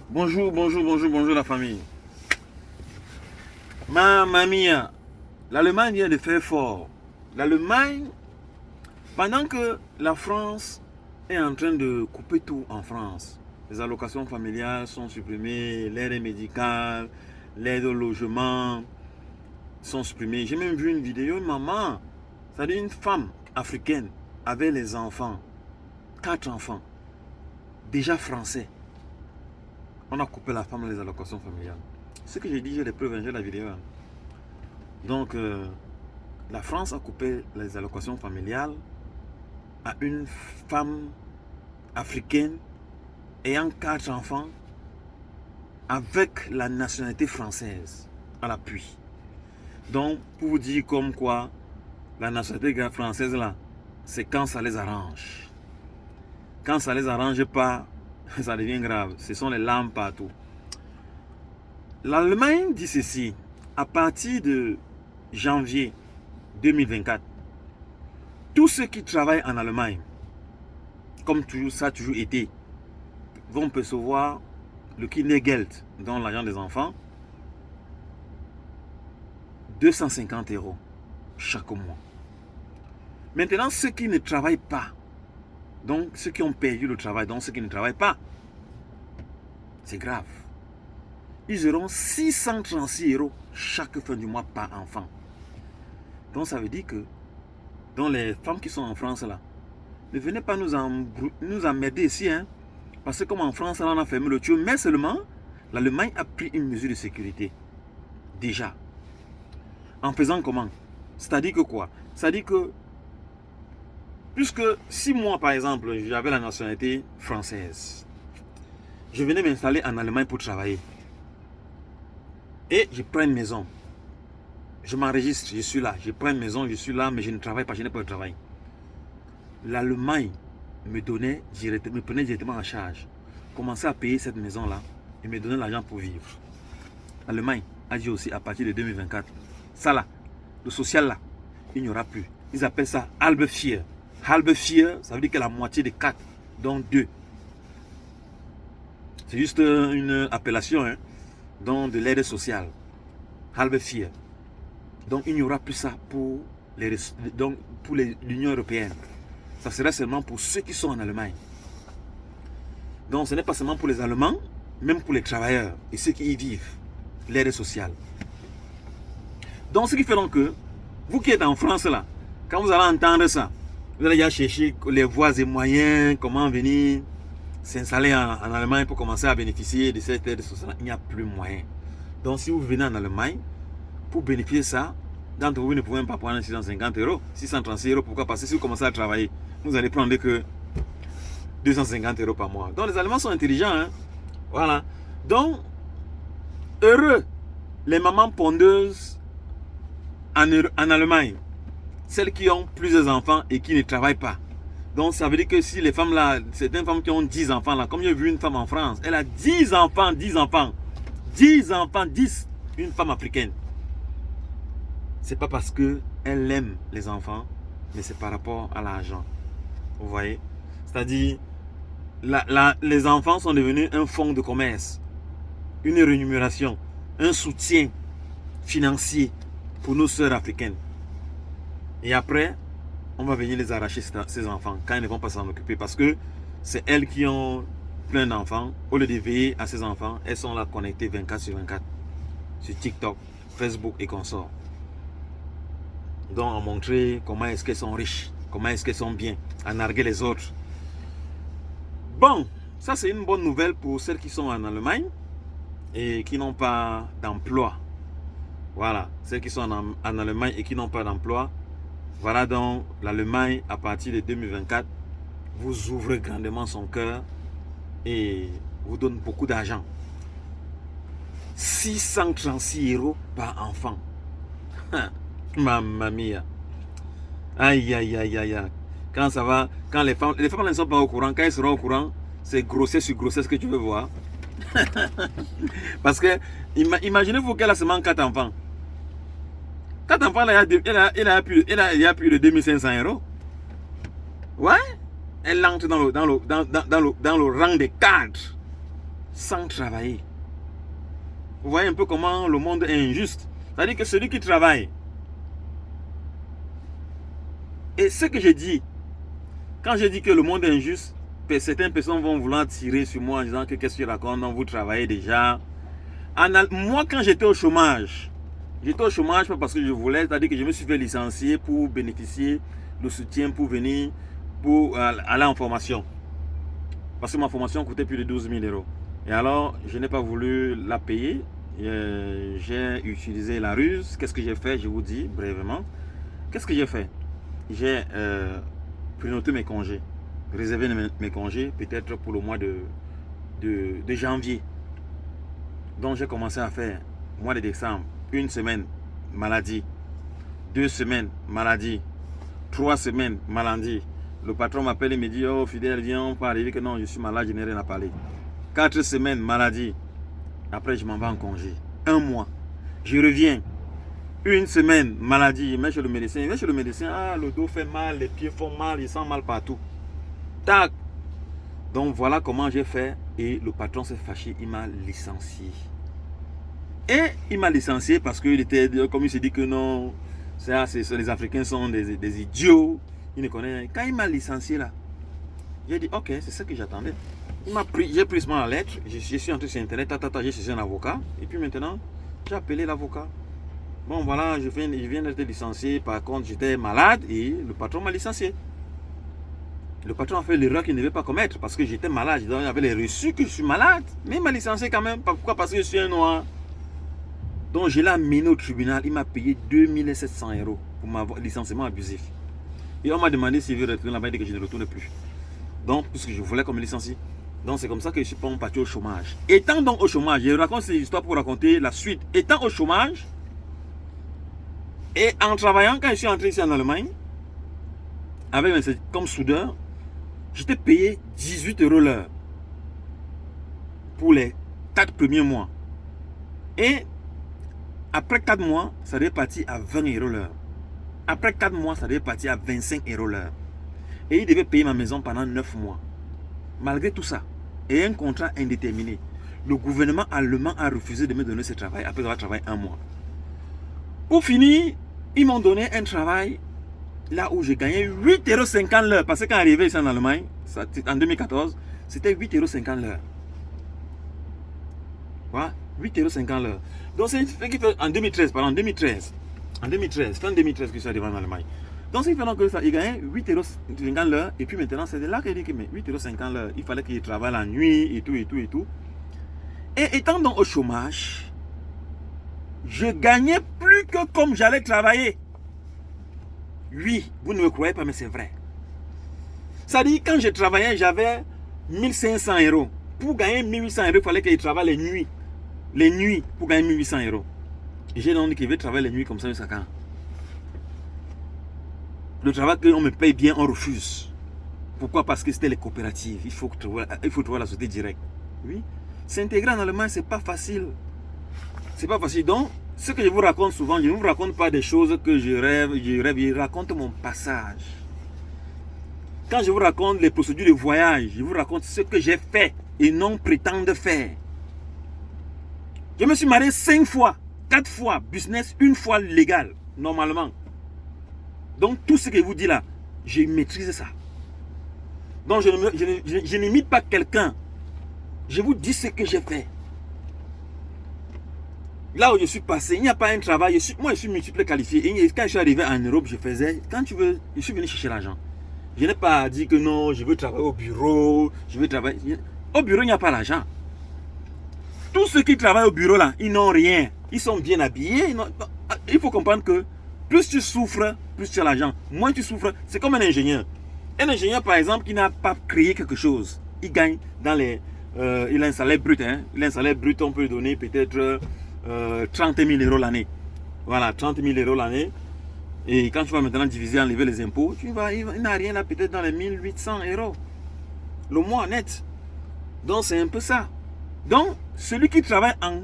Bonjour, bonjour, bonjour, bonjour la famille. Mamma mia, l'Allemagne vient de faire fort. L'Allemagne, pendant que la France est en train de couper tout en France, les allocations familiales sont supprimées, l'aide médicale, l'aide au logement sont supprimées. J'ai même vu une vidéo, une maman, c'est-à-dire une femme africaine avec les enfants, 4 enfants, déjà français. On a coupé la femme les allocations familiales. Ce que j'ai dit, j'ai les preuves, j'ai la vidéo. Donc, la France a coupé les allocations familiales à une femme africaine ayant 4 enfants avec la nationalité française à l'appui. Donc, pour vous dire comme quoi, la nationalité française là, c'est quand ça les arrange. Quand ça les arrange pas, ça devient grave. Ce sont les larmes partout. L'Allemagne dit ceci, à partir de janvier 2024, tous ceux qui travaillent en Allemagne, comme toujours, ça a toujours été, vont percevoir le Kindergeld, dans l'argent des enfants, 250 € chaque mois. Maintenant, ceux qui ne travaillent pas, donc ceux qui ont perdu le travail, donc ceux qui ne travaillent pas, c'est grave. Ils auront 636 € chaque fin du mois par enfant. Donc ça veut dire que, dans les femmes qui sont en France là, ne venez pas nous emmerder ici, hein, parce que comme en France là, on a fermé le tuyau, mais seulement l'Allemagne a pris une mesure de sécurité. Déjà. En faisant comment? C'est-à-dire que quoi? C'est-à-dire que, puisque si moi par exemple, j'avais la nationalité française, je venais m'installer en Allemagne pour travailler, et je prends une maison, je m'enregistre, je suis là, je prends une maison, je suis là, mais je ne travaille pas, je n'ai pas de travail. L'Allemagne me prenait directement en charge, commençait à payer cette maison-là et me donnait l'argent pour vivre. L'Allemagne a dit aussi à partir de 2024, ça là, le social là, il n'y aura plus. Ils appellent ça halbe vier. Halbe vier, ça veut dire que la moitié de 4, donc 2. C'est juste une appellation, hein, donc de l'aide sociale. Halbe vier. Donc il n'y aura plus ça pour l'Union européenne. Ça sera seulement pour ceux qui sont en Allemagne. Donc ce n'est pas seulement pour les Allemands, même pour les travailleurs et ceux qui y vivent, l'aide sociale. Donc ce qui fait donc que, vous qui êtes en France là, quand vous allez entendre ça, vous allez chercher les voies et moyens, comment venir s'installer en Allemagne pour commencer à bénéficier de cette aide sociale. Il n'y a plus moyen. Donc si vous venez en Allemagne, pour bénéficier de ça, d'entre vous ne pouvez même pas prendre 650 €, 636 €, pourquoi? Parce que si vous commencez à travailler, vous allez prendre que 250 € par mois. Donc les Allemands sont intelligents, hein? Voilà. Donc, heureux les mamans pondeuses en Allemagne, celles qui ont plusieurs enfants et qui ne travaillent pas. Donc ça veut dire que si les femmes là, certaines femmes qui ont 10 enfants là, comme j'ai vu une femme en France, elle a 10 enfants, 10 enfants, 10 enfants, 10, une femme africaine. C'est pas parce qu'elle aime les enfants, mais c'est par rapport à l'argent. Vous voyez? C'est-à-dire, les enfants sont devenus un fonds de commerce, une rémunération, un soutien financier pour nos sœurs africaines. Et après, on va venir les arracher, ces enfants, quand ils ne vont pas s'en occuper. Parce que c'est elles qui ont plein d'enfants. Au lieu de veiller à ces enfants, elles sont là connectées 24/24 sur TikTok, Facebook et consorts. Donc, à montrer comment est-ce qu'elles sont riches, comment est-ce qu'elles sont bien, à narguer les autres. Bon, ça c'est une bonne nouvelle pour celles qui sont en Allemagne et qui n'ont pas d'emploi. Voilà, celles qui sont en Allemagne et qui n'ont pas d'emploi. Voilà donc l'Allemagne, à partir de 2024, vous ouvre grandement son cœur et vous donne beaucoup d'argent. 636 € par enfant. Mamma mia. Aïe, aïe, aïe, aïe, aïe. Quand ça va, quand les femmes ne sont pas au courant, quand elles seront au courant, c'est grossesse sur grossesse que tu veux voir. Parce que, imaginez-vous qu'elle a seulement 4 enfants. 4 enfants, elle a plus de 2500 €. Ouais, elle entre dans le rang des cadres. sans travailler. Vous voyez un peu comment le monde est injuste. C'est-à-dire que celui qui travaille, et ce que j'ai dit, quand j'ai dit que le monde est injuste, certaines personnes vont vouloir tirer sur moi en disant que qu'est-ce que tu racontes, non, vous travaillez déjà. Moi, quand j'étais au chômage pas parce que je voulais, c'est-à-dire que je me suis fait licencier pour bénéficier de soutien pour venir, pour aller en formation. Parce que ma formation coûtait plus de 12 000 €. Et alors, je n'ai pas voulu la payer. J'ai utilisé la ruse. Qu'est-ce que j'ai fait? Je vous dis brièvement. Qu'est-ce que j'ai fait? J'ai prénoté mes congés. Réservé mes congés, peut-être pour le mois de janvier. Donc, j'ai commencé à faire mois de décembre. 1 semaine, maladie. 2 semaines, maladie. 3 semaines, maladie. Le patron m'appelle et me dit, oh Fidèle, viens, on peut arriver que non, je suis malade, je n'ai rien à parler. 4 semaines, maladie. Après, je m'en vais en congé. 1 mois. Je reviens. 1 semaine, maladie. Je vais chez le médecin. Ah, le dos fait mal, les pieds font mal, il sent mal partout. Tac. Donc, voilà comment j'ai fait. Et le patron s'est fâché, il m'a licencié. Et il m'a licencié parce qu'il était, comme il s'est dit que non, les Africains sont des idiots. Il ne connaît rien. Quand il m'a licencié là, j'ai dit, ok, c'est ça que j'attendais. J'ai pris ma lettre, je suis entré sur internet, j'ai saisi un avocat, et puis maintenant, j'ai appelé l'avocat. Bon voilà, je viens d'être licencié, par contre j'étais malade et le patron m'a licencié. Le patron a fait l'erreur qu'il ne devait pas commettre parce que j'étais malade, il avait les reçus que je suis malade, mais il m'a licencié quand même. Pourquoi? Parce que je suis un noir. Donc je l'ai amené au tribunal, il m'a payé 2 700 € pour mon licenciement abusif. Et on m'a demandé s'il veut retourner là-bas, il dit que je ne retourne plus. Donc, puisque je voulais qu'on me licencie. Donc, c'est comme ça que je suis pas parti au chômage. Étant donc au chômage, je raconte cette histoire pour raconter la suite. Étant au chômage, et en travaillant, quand je suis entré ici en Allemagne, comme soudeur, j'étais payé 18 € l'heure pour les 4 premiers mois. Et après 4 mois, ça devait partir à 20 € l'heure. Après 4 mois, ça devait partir à 25 € l'heure. Et il devait payer ma maison pendant 9 mois. Malgré tout ça, et un contrat indéterminé, le gouvernement allemand a refusé de me donner ce travail après avoir travaillé 1 mois. Pour finir, ils m'ont donné un travail là où j'ai gagné 8,50 € l'heure. Parce que quand arrivé ici en Allemagne, en 2014, c'était 8,50 € l'heure. Voilà, 8,50 € l'heure. Donc c'est en 2013, fin 2013 que je suis arrivé en Allemagne. Donc c'est fait que ça, il gagnait 8,50 € l'heure. Et puis maintenant, c'est de là qu'il dit que 8,50 € l'heure, il fallait qu'il travaille la nuit et tout. Et étant donc au chômage, je gagnais plus que comme j'allais travailler. Oui, vous ne me croyez pas, mais c'est vrai. Ça dit, quand je travaillais, j'avais 1500 €. Pour gagner 1800 €, il fallait qu'il travaille les nuits. Les nuits, pour gagner 1800 €. J'ai donc dit qu'il veut travailler les nuits comme ça jusqu'à quand? Le travail qu'on me paye bien, on refuse. Pourquoi? Parce que c'était les coopératives. Il faut trouver la société directe. Oui. S'intégrer en Allemagne, c'est pas facile. C'est pas facile. Donc, ce que je vous raconte souvent, je ne vous raconte pas des choses que je rêve, je raconte mon passage. Quand je vous raconte les procédures de voyage, je vous raconte ce que j'ai fait et non prétendre faire. Je me suis marié 5 fois, 4 fois business, 1 fois légal, normalement. Donc tout ce que je vous dis là, je maîtrise ça. Donc je n'imite pas quelqu'un. Je vous dis ce que j'ai fait. Là où je suis passé, il n'y a pas un travail. Moi, je suis multiple qualifié. Et quand je suis arrivé en Europe, je faisais, quand tu veux, je suis venu chercher l'argent. Je n'ai pas dit que non, je veux travailler au bureau. Je veux travailler. Au bureau, il n'y a pas l'argent. Tous ceux qui travaillent au bureau là, ils n'ont rien. Ils sont bien habillés. Il faut comprendre que plus tu souffres, plus tu as l'argent. Moins tu souffres, c'est comme un ingénieur. Un ingénieur, par exemple, qui n'a pas créé quelque chose, il gagne dans les... il a un salaire brut. Hein. Il a un salaire brut, on peut donner peut-être 30 000 € l'année. Voilà, 30 000 € l'année. Et quand tu vas maintenant diviser, enlever les impôts, il n'a rien là, peut-être dans les 1800 € le mois net. Donc, c'est un peu ça. Donc, celui qui travaille en...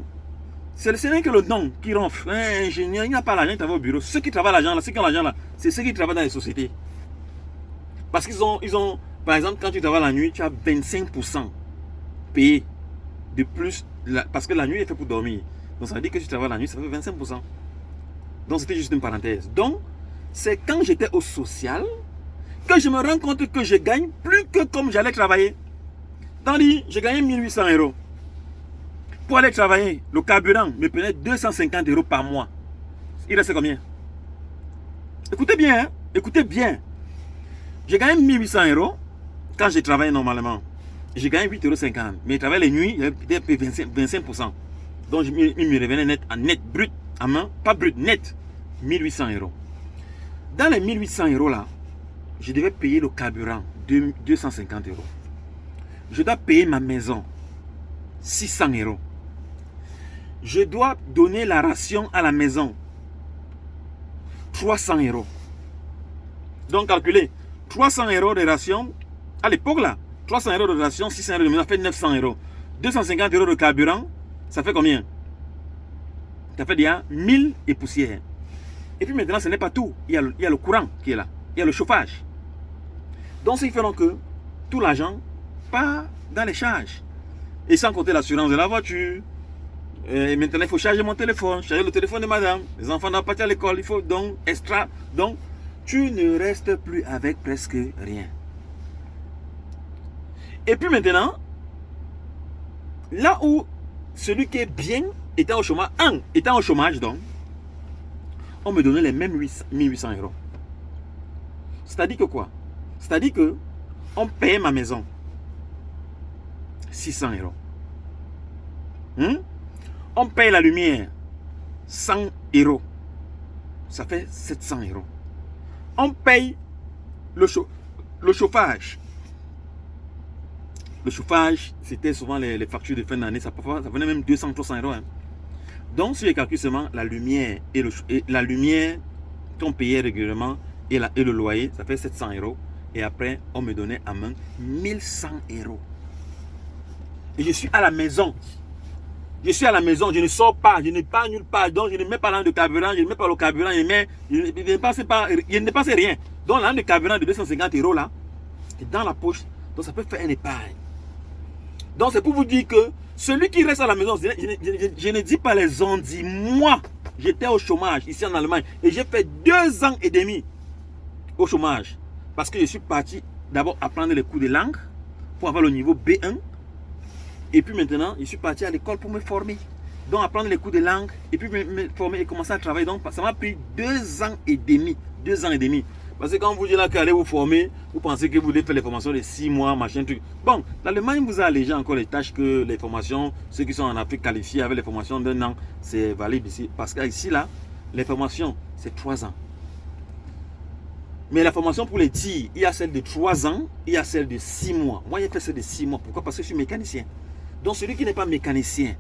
Ce n'est que le nom qui ronfle. Un ingénieur, il n'a pas l'argent, il travaille au bureau. Ceux qui travaillent l'argent là, ceux qui ont l'argent là, c'est ceux qui travaillent dans les sociétés. Parce qu'ils ont, par exemple, quand tu travailles la nuit, tu as 25% payé. de plus, parce que la nuit est faite pour dormir. Donc ça veut dire que si tu travailles la nuit, ça fait 25%. Donc c'était juste une parenthèse. Donc, c'est quand j'étais au social que je me rends compte que je gagne plus que comme j'allais travailler. Tandis, je gagnais 1800 €. Pour aller travailler, le carburant me prenait 250 € par mois. Il restait combien? Écoutez bien, hein? Écoutez bien. Je gagnais 1800 € quand je travaillais normalement. Je gagnais 8,50 €. Mais je travaillais les nuits, il y avait 25%. Donc, il me revenait net, en net, brut, à main, pas brut, net, 1800 €. Dans les 1800 € là, je devais payer le carburant, 250 €. Je dois payer ma maison, 600 €. Je dois donner la ration à la maison, 300 €. Donc, calculez, 300 € de ration, à l'époque là, 300 € de ration, 600 € de maison, ça fait 900 €. 250 € de carburant, ça fait combien? Ça fait déjà 1000 et poussière. Et puis maintenant, ce n'est pas tout. Il y a le courant qui est là. Il y a le chauffage. Donc, ce qui fait donc que tout l'argent part dans les charges. Et sans compter l'assurance de la voiture. Et maintenant, il faut charger mon téléphone, charger le téléphone de madame. Les enfants doivent partir à l'école. Il faut donc extra. Donc, tu ne restes plus avec presque rien. Et puis maintenant, là où celui qui est bien étant au chômage, donc, on me donnait les mêmes 1800 €. C'est-à-dire que quoi? C'est-à-dire que on payait ma maison 600 €. On paye la lumière 100 €. Ça fait 700 €. On paye le chauffage. Le chauffage, c'était souvent les factures de fin d'année. Ça venait même 200-300 €. Hein. Donc, si je calcule seulement la lumière et la lumière qu'on payait régulièrement et le loyer, ça fait 700 €. Et après, on me donnait à main 1100 €. Et je suis à la maison. Je suis à la maison, je ne sors pas, je n'ai pas nulle part. Donc, je ne mets pas l'an de carburant, je ne mets pas le carburant, je ne dépense rien. Donc, l'an de carburant de 250 € là, est dans la poche. Donc, ça peut faire un épargne. Donc, c'est pour vous dire que celui qui reste à la maison, je ne dis pas les on dit. Moi, j'étais au chômage ici en Allemagne et j'ai fait 2 ans et demi au chômage. Parce que je suis parti d'abord apprendre les cours de langue pour avoir le niveau B1. Et puis maintenant, je suis parti à l'école pour me former. Donc, apprendre les cours de langue et puis me former et commencer à travailler. Donc, ça m'a pris 2 ans et demi. 2 ans et demi. Parce que quand vous dites là qu'allez vous former, vous pensez que vous voulez faire les formations de 6 mois, machin, truc. Bon, l'Allemagne vous a allégé encore les tâches que les formations, ceux qui sont en Afrique qualifiés avec les formations d'1 an, c'est valide ici. Parce qu'ici, là, les formations, c'est 3 ans. Mais la formation pour les tirs, il y a celle de 3 ans, il y a celle de 6 mois. Moi, j'ai fait celle de 6 mois. Pourquoi? Parce que je suis mécanicien. Donc, celui qui n'est pas mécanicien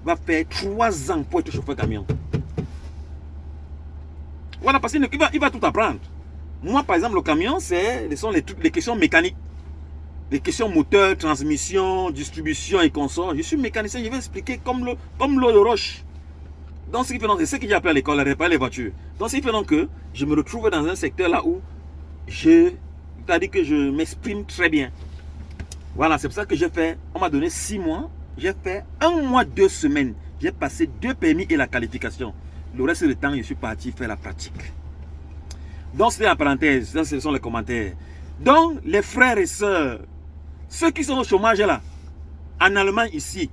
va faire 3 ans pour être chauffeur camion. Voilà, parce qu'il va tout apprendre. Moi, par exemple, le camion, ce sont les questions mécaniques. Les questions moteur, transmission, distribution et consorts. Je suis mécanicien, je vais expliquer comme l'eau de roche. Donc, ce qui fait donc, c'est ce que j'ai appris à l'école, à réparer les voitures. Donc, ce qui fait donc que je me retrouve dans un secteur là où c'est-à-dire que je m'exprime très bien. Voilà, c'est pour ça que j'ai fait, on m'a donné 6 mois, j'ai fait 1 mois, 2 semaines. J'ai passé 2 permis et la qualification. Le reste du temps, je suis parti faire la pratique. Donc, c'était la parenthèse, ça, ce sont les commentaires. Donc, les frères et sœurs, ceux qui sont au chômage là, en Allemagne ici,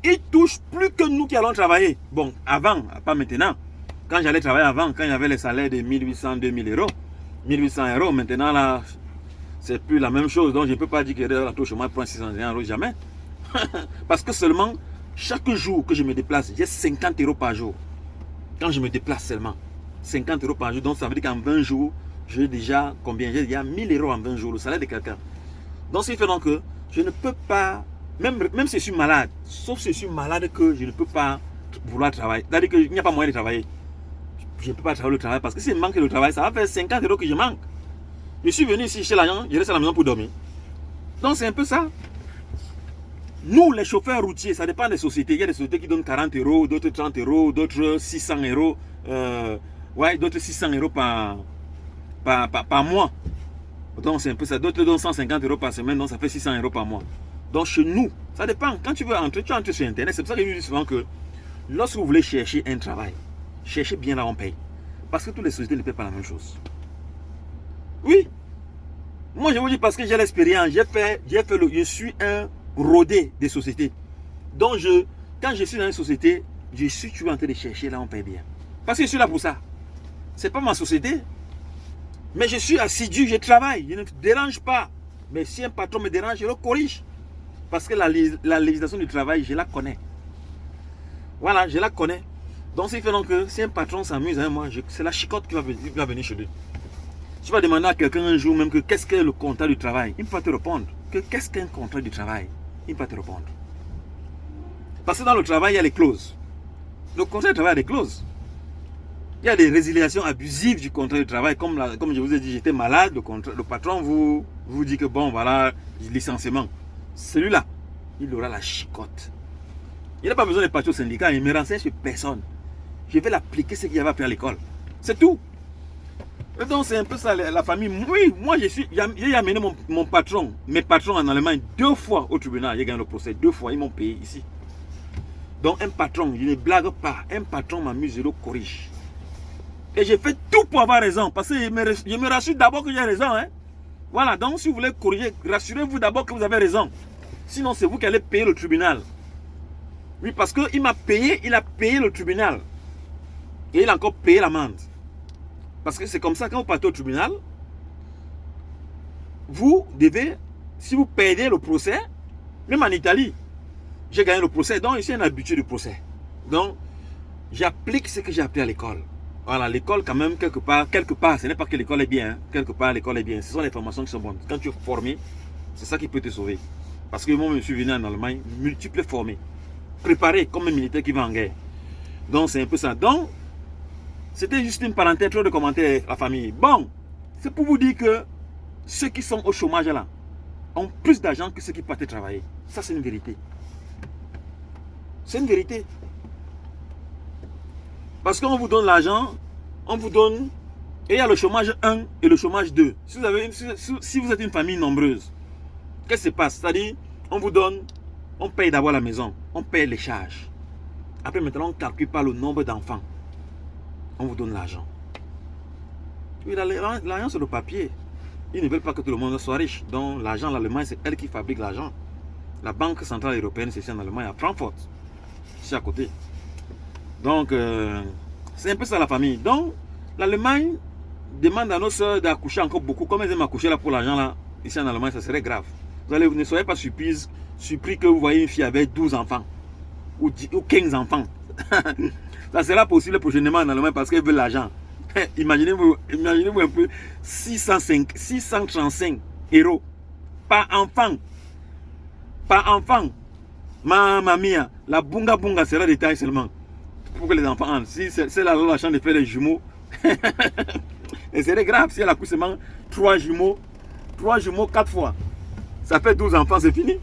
ils touchent plus que nous qui allons travailler. Bon, avant, pas maintenant. Quand j'allais travailler avant, quand il y avait les salaires de 1800, 2000 €, 1800 €, maintenant là, c'est plus la même chose. Donc, je ne peux pas dire que la touche au chômage prend 600 € jamais. Parce que seulement, chaque jour que je me déplace, j'ai 50 € par jour. Quand je me déplace seulement, 50 € par jour. Donc, ça veut dire qu'en 20 jours, j'ai déjà combien? J'ai déjà 1000 € en 20 jours, le salaire de quelqu'un. Donc, ce qui fait donc que je ne peux pas, même si je suis malade, sauf si je suis malade que je ne peux pas vouloir travailler. C'est-à-dire qu'il n'y a pas moyen de travailler. Je ne peux pas travailler le travail parce que s'il manque le travail, ça va faire 50 € que je manque. Je suis venu ici chez l'agent, je reste à la maison pour dormir. Donc, c'est un peu ça. Nous, les chauffeurs routiers, ça dépend des sociétés. Il y a des sociétés qui donnent 40 €, d'autres 30 €, d'autres 600 €. Ouais, d'autres 600 € par mois. Donc, c'est un peu ça. D'autres donnent 150 € par semaine, donc ça fait 600 € par mois. Donc chez nous, ça dépend. Quand tu veux entrer, tu entres sur Internet. C'est pour ça que je dis souvent que lorsque vous voulez chercher un travail, cherchez bien là où on paye. Parce que toutes les sociétés ne paient pas la même chose. Oui. Moi, je vous dis parce que j'ai l'expérience. Je suis un rodé des sociétés. Donc, quand je suis dans une société, je suis toujours en train de chercher là où on paye bien. Parce que je suis là pour ça. Ce n'est pas ma société. Mais je suis assidu, je travaille. Je ne me dérange pas. Mais si un patron me dérange, je le corrige. Parce que la législation du travail, je la connais. Voilà, je la connais. Donc, c'est fait donc que si un patron s'amuse avec moi, c'est la chicotte qui va venir chez lui. Tu vas demander à quelqu'un un jour même que qu'est-ce que le contrat du travail. Il ne peut pas te répondre. Qu'est-ce qu'un contrat du travail? Il ne peut pas te répondre. Parce que dans le travail, il y a les clauses. Le contrat du travail a des clauses. Il y a des résiliations abusives du contrat du travail. Comme je vous ai dit, j'étais malade. Le patron vous dit que bon, voilà, licenciement. Celui-là, il aura la chicotte. Il n'a pas besoin de partir au syndicat. Il ne me renseigne sur personne. Je vais l'appliquer ce qu'il y avait appris à l'école. C'est tout. Et donc, c'est un peu ça, la famille. Oui, moi, j'ai amené mon patron, mes patrons en Allemagne 2 fois au tribunal. J'ai gagné le procès 2 fois. Ils m'ont payé ici. Donc, un patron, je ne blague pas. Un patron m'amuse, je le corrige. Et j'ai fait tout pour avoir raison. Parce que je me rassure d'abord que j'ai raison. Hein. Voilà, donc si vous voulez corriger, rassurez-vous d'abord que vous avez raison. Sinon, c'est vous qui allez payer le tribunal. Oui, parce qu'il m'a payé, il a payé le tribunal. Et il a encore payé l'amende. Parce que c'est comme ça, quand vous partez au tribunal, vous devez, si vous perdez le procès, même en Italie, j'ai gagné le procès, donc je suis un habitué du procès. Donc, j'applique ce que j'ai appris à l'école. Voilà, l'école quand même, quelque part, ce n'est pas que l'école est bien, hein. Quelque part l'école est bien. Ce sont les formations qui sont bonnes. Quand tu es formé, c'est ça qui peut te sauver. Parce que moi, je suis venu en Allemagne, multiples formés, préparé comme un militaire qui va en guerre. Donc, c'est un peu ça. Donc, c'était juste une parenthèse, trop de commentaires, la famille. Bon, c'est pour vous dire que ceux qui sont au chômage là ont plus d'argent que ceux qui partent travailler. Ça, c'est une vérité. C'est une vérité. Parce qu'on vous donne l'argent, on vous donne, et il y a le chômage 1 et le chômage 2. Si vous êtes une famille nombreuse, qu'est-ce qui se passe? C'est-à-dire, on vous donne, on paye d'abord la maison, on paye les charges. Après, maintenant, on ne calcule pas le nombre d'enfants. On vous donne l'argent. Oui, l'argent, c'est le papier. Ils ne veulent pas que tout le monde soit riche. Donc, l'argent, l'Allemagne, c'est elle qui fabrique l'argent. La Banque Centrale Européenne, c'est ici en Allemagne, à Francfort. Ici à côté. Donc, c'est un peu ça la famille. Donc, l'Allemagne demande à nos soeurs d'accoucher encore beaucoup. Comme elles aiment accoucher là pour l'argent, là, ici en Allemagne, ça serait grave. Vous ne soyez pas surpris que vous voyez une fille avec 12 enfants. Ou 15 enfants. Ça sera possible prochainement en Allemagne parce qu'elle veut l'argent. Imaginez-vous un peu 635 € par enfant. Par enfant. Mamma mia. La bunga bunga sera détaillée seulement. Pour que les enfants entrent. Si c'est la chance de faire des jumeaux. Et c'est grave si elle accouche seulement 3 jumeaux. 3 jumeaux 4 fois. Ça fait 12 enfants, c'est fini.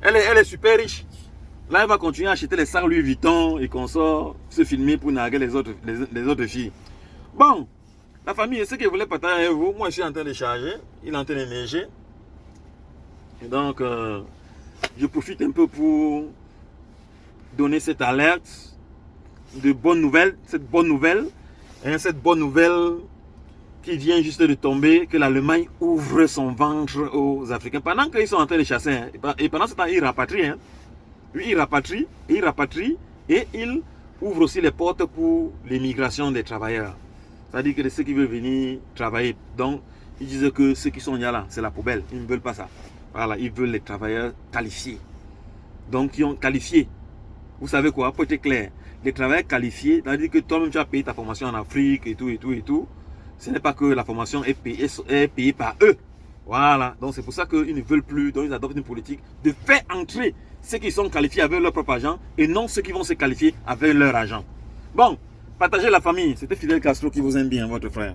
Elle est super riche. Là, elle va continuer à acheter les sacs Louis Vuitton et qu'on sort se filmer pour narguer les autres filles. Bon, la famille, ce que je voulais partager avec vous, moi je suis en train de charger, il est en train de neiger. Et donc, je profite un peu pour donner cette alerte de bonne nouvelle, cette bonne nouvelle qui vient juste de tomber, que l'Allemagne ouvre son ventre aux Africains. Pendant qu'ils sont en train de chasser, hein, et pendant ce temps, ils rapatrient. Hein. Lui, il rapatrie et il ouvre aussi les portes pour l'immigration des travailleurs. C'est-à-dire que ceux qui veulent venir travailler. Donc, ils disent que ceux qui sont là, c'est la poubelle. Ils ne veulent pas ça. Voilà, ils veulent les travailleurs qualifiés. Donc, qui ont qualifié. Vous savez quoi, pour être clair, les travailleurs qualifiés, c'est-à-dire que toi-même tu as payé ta formation en Afrique et tout. Ce n'est pas que la formation est payée par eux. Voilà, donc c'est pour ça qu'ils ne veulent plus, donc ils adoptent une politique de faire entrer ceux qui sont qualifiés avec leur propre argent et non ceux qui vont se qualifier avec leur argent. Bon, partagez la famille, c'était Fidel Castro qui vous aime bien, votre frère.